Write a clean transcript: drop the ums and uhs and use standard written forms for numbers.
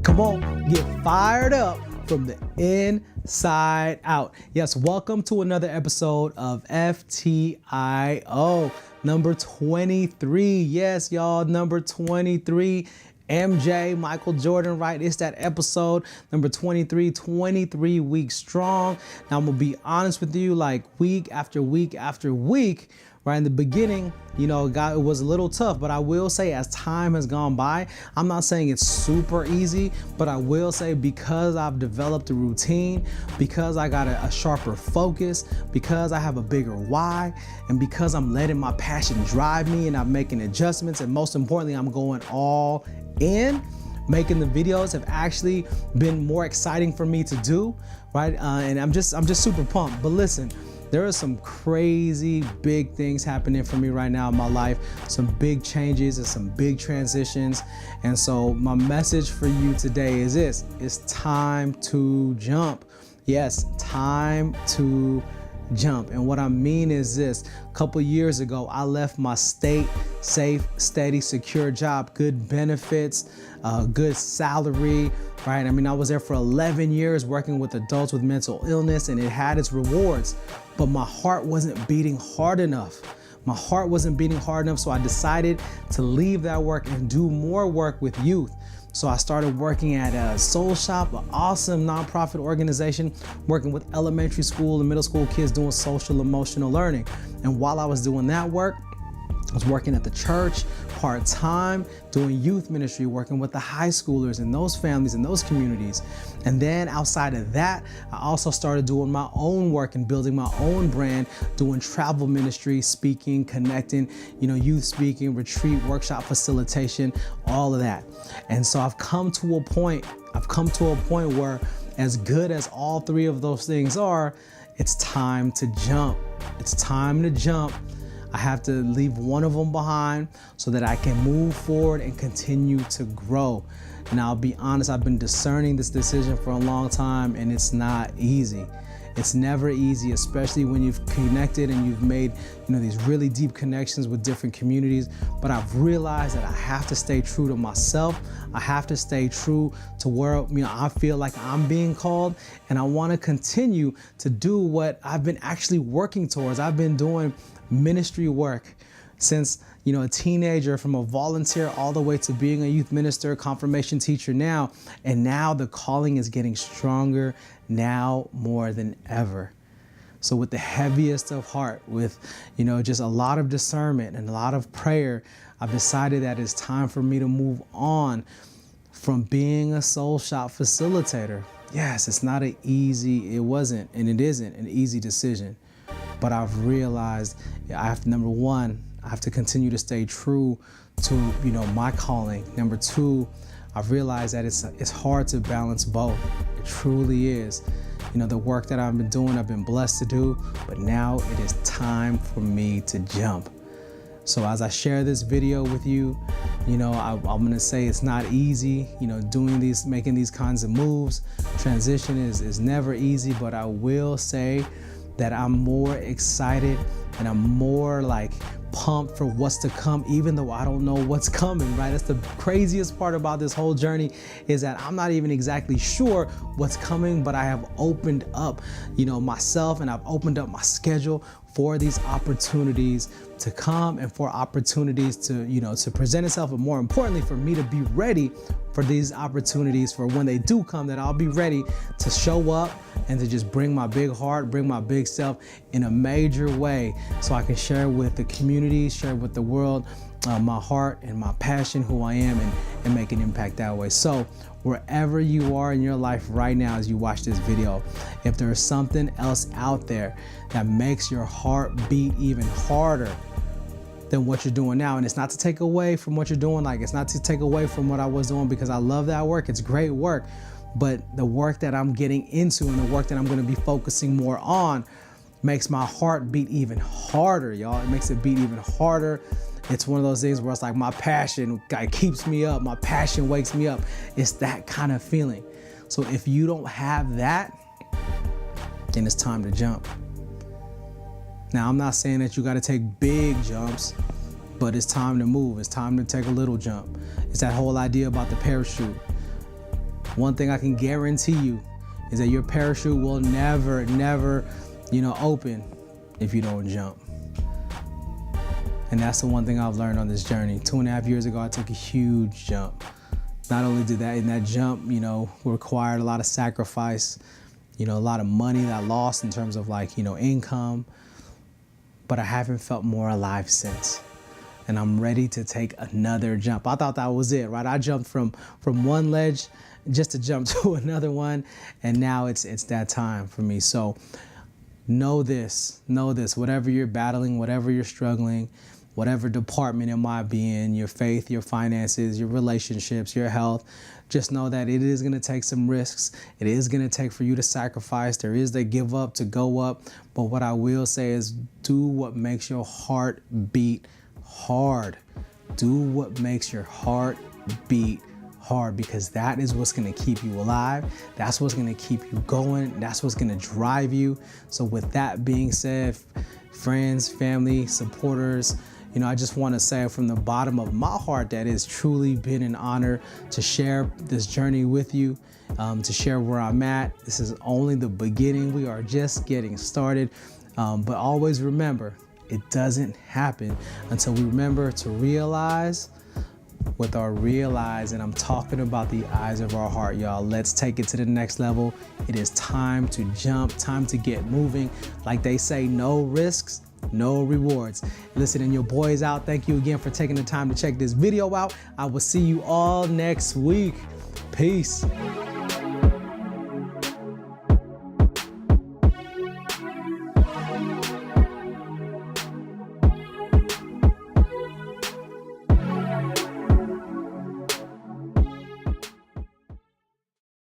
Come on, get fired up from the inside out. Yes, welcome to another episode of FTIO, number 23. Yes, y'all, number 23. MJ, Michael Jordan, right? It's that episode, number 23, 23 weeks strong. Now, I'm going to be honest with you, like week after week after week, right? In the beginning, it was a little tough, but I will say as time has gone by, I'm not saying it's super easy, but I will say because I've developed a routine, because I got a sharper focus, because I have a bigger why, and because I'm letting my passion drive me and I'm making adjustments, and most importantly, I'm going all in, making the videos have actually been more exciting for me to do, right? And I'm just super pumped. But listen, there are some crazy big things happening for me right now in my life, some big changes and some big transitions. And so my message for you today is this: it's time to jump. Yes, time to jump. And what I mean is this: a couple years ago, I left my safe, steady, secure job, good benefits, good salary, right? I mean, I was there for 11 years working with adults with mental illness, and it had its rewards, but my heart wasn't beating hard enough. My heart wasn't beating hard enough, so I decided to leave that work and do more work with youth. So I started working at Soul Shop, an awesome nonprofit organization, working with elementary school and middle school kids doing social emotional learning. And while I was doing that work, I was working at the church part-time, doing youth ministry, working with the high schoolers and those families and those communities. And then outside of that, I also started doing my own work and building my own brand, doing travel ministry, speaking, connecting, youth speaking, retreat, workshop facilitation, all of that. And so I've come to a point where, as good as all three of those things are, it's time to jump. It's time to jump. I have to leave one of them behind so that I can move forward and continue to grow. And I'll be honest, I've been discerning this decision for a long time, and it's not easy. It's never easy, especially when you've connected and you've made, these really deep connections with different communities. But I've realized that I have to stay true to myself. I have to stay true to where, I feel like I'm being called, and I want to continue to do what I've been actually working towards. I've been doing ministry work since, a teenager, from a volunteer all the way to being a youth minister, confirmation teacher now. And now the calling is getting stronger now more than ever. So with the heaviest of heart, with, just a lot of discernment and a lot of prayer, I've decided that it's time for me to move on from being a Soul Shop facilitator. Yes, it wasn't, and it isn't an easy decision. But I've realized I have to, number one, I have to continue to stay true to, my calling. Number two, I've realized that it's hard to balance both. It truly is. The work that I've been doing, I've been blessed to do, but now it is time for me to jump. So as I share this video with you, I'm gonna say it's not easy, making these kinds of moves. Transition is never easy, but I will say that I'm more excited and I'm more pumped for what's to come, even though I don't know what's coming, right? That's the craziest part about this whole journey, is that I'm not even exactly sure what's coming, but I have opened up, myself, and I've opened up my schedule for these opportunities to come and for opportunities to, to present itself, but more importantly, for me to be ready for these opportunities, for when they do come, that I'll be ready to show up and to just bring my big heart, bring my big self in a major way, so I can share with the community, share with the world, my heart and my passion, who I am, and make an impact that way. So wherever you are in your life right now as you watch this video, if there is something else out there that makes your heart beat even harder, than what you're doing now. And it's not to take away from what you're doing. Like, it's not to take away from what I was doing, because I love that work. It's great work. But the work that I'm getting into and the work that I'm going to be focusing more on makes my heart beat even harder, y'all. It makes it beat even harder. It's one of those things where it's like my passion keeps me up. My passion wakes me up. It's that kind of feeling. So if you don't have that, then it's time to jump. Now, I'm not saying that you got to take big jumps, but it's time to move. It's time to take a little jump. It's that whole idea about the parachute. One thing I can guarantee you is that your parachute will never, open if you don't jump. And that's the one thing I've learned on this journey. 2.5 years ago, I took a huge jump. Not only did that jump, required a lot of sacrifice, a lot of money that I lost in terms of income, but I haven't felt more alive since. And I'm ready to take another jump. I thought that was it, right? I jumped from one ledge just to jump to another one, and now it's that time for me. So know this, whatever you're battling, whatever you're struggling, whatever department it might be in, your faith, your finances, your relationships, your health, just know that it is going to take some risks. It is going to take for you to sacrifice. There is the give up to go up. But what I will say is, do what makes your heart beat hard. Do what makes your heart beat hard, because that is what's going to keep you alive. That's what's going to keep you going. That's what's going to drive you. So with that being said, friends, family, supporters, I just want to say from the bottom of my heart that it's truly been an honor to share this journey with you, to share where I'm at. This is only the beginning. We are just getting started. But always remember, it doesn't happen until we remember to realize with our real eyes, and I'm talking about the eyes of our heart, y'all. Let's take it to the next level. It is time to jump, time to get moving. Like they say, no risks, no rewards. Listen, and your boy is out. Thank you again for taking the time to check this video out. I will see you all next week. Peace.